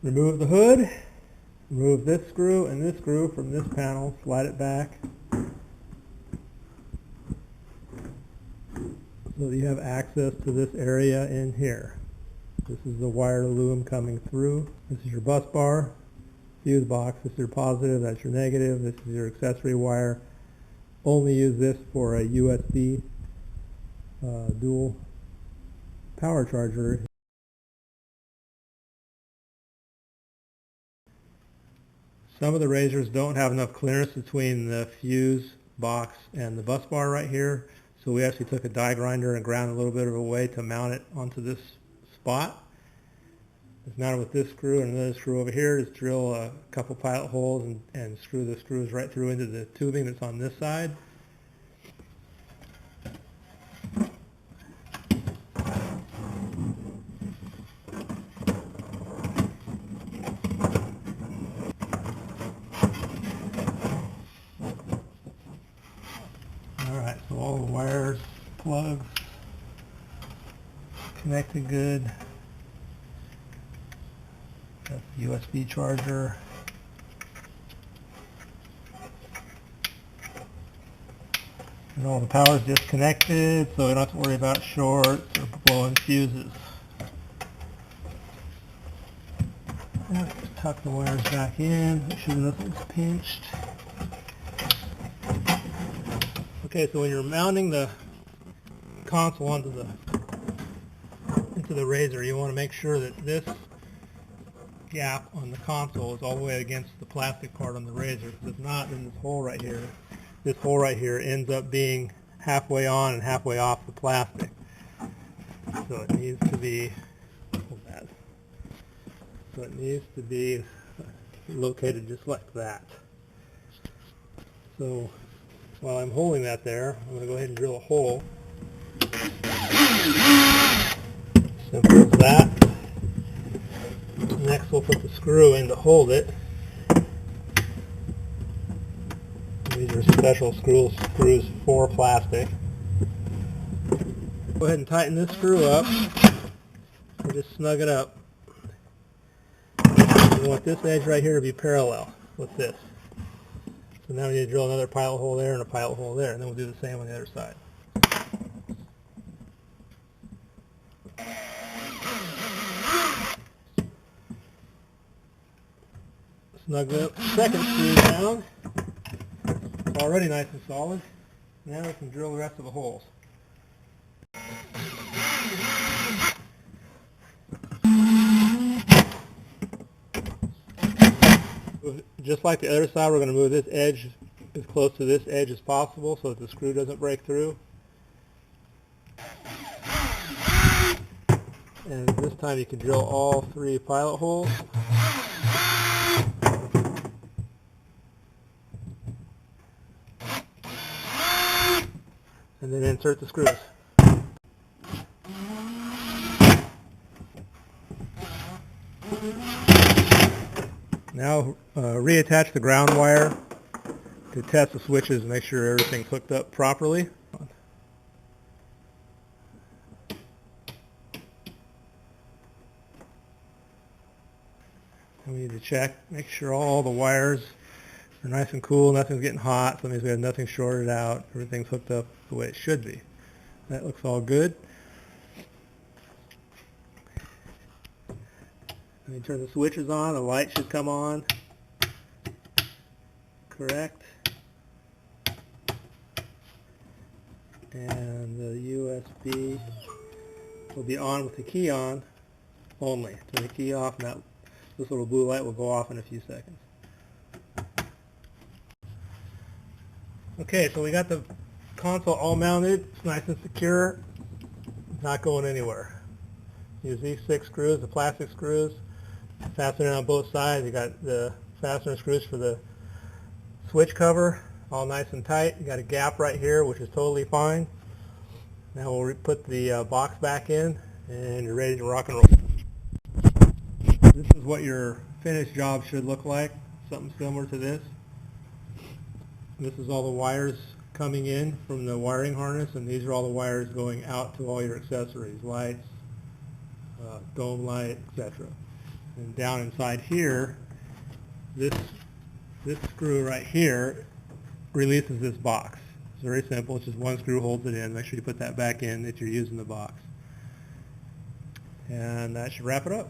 Remove the hood, remove this screw and this screw from this panel, slide it back so that you have access to this area in here. This is the wired loom coming through. This is your bus bar, fuse box. This is your positive, that's your negative. This is your accessory wire. Only use this for a USB dual power charger. Some of the razors don't have enough clearance between the fuse box and the bus bar right here, so we actually took a die grinder and ground a little bit of a way to mount it onto this spot. It's mounted with this screw and another screw over here. Just drill a couple pilot holes and screw the screws right through into the tubing that's on this side. Alright, so all the wires, plugs, connected good. That's the USB charger. And all the power's disconnected, so we don't have to worry about shorts or blowing fuses. Now just tuck the wires back in, make sure nothing's pinched. Okay, so when you're mounting the console into the razor, you want to make sure that this gap on the console is all the way against the plastic part on the razor. Because if not, then this hole right here ends up being halfway on and halfway off the plastic. So it needs to be, located just like that. So while I'm holding that there, I'm going to go ahead and drill a hole. Simple as that. Next we'll put the screw in to hold it. These are special screws for plastic. Go ahead and tighten this screw up and just snug it up. You want this edge right here to be parallel with this. So now we need to drill another pilot hole there and a pilot hole there, and then we'll do the same on the other side. Snug the second screw down. It's already nice and solid. Now we can drill the rest of the holes. Just like the other side, we're going to move this edge as close to this edge as possible so that the screw doesn't break through. And this time you can drill all 3 pilot holes. And then insert the screws. Now reattach the ground wire to test the switches and make sure everything's hooked up properly. And we need to check, make sure all the wires are nice and cool, nothing's getting hot, so that means we have nothing shorted out, everything's hooked up the way it should be. That looks all good. When you turn the switches on, the light should come on. Correct. And the USB will be on with the key on only. Turn the key off and this little blue light will go off in a few seconds. Okay, so we got the console all mounted. It's nice and secure. It's not going anywhere. Use these 6 screws, the plastic screws. Fasten it on both sides. You got the fastener screws for the switch cover, all nice and tight. You got a gap right here, which is totally fine. Now we'll put the box back in, and you're ready to rock and roll. This is what your finished job should look like, something similar to this. This is all the wires coming in from the wiring harness, and these are all the wires going out to all your accessories, lights, dome light, etc. And down inside here, this screw right here releases this box. It's very simple. It's just one screw holds it in. Make sure you put that back in if you're using the box. And that should wrap it up.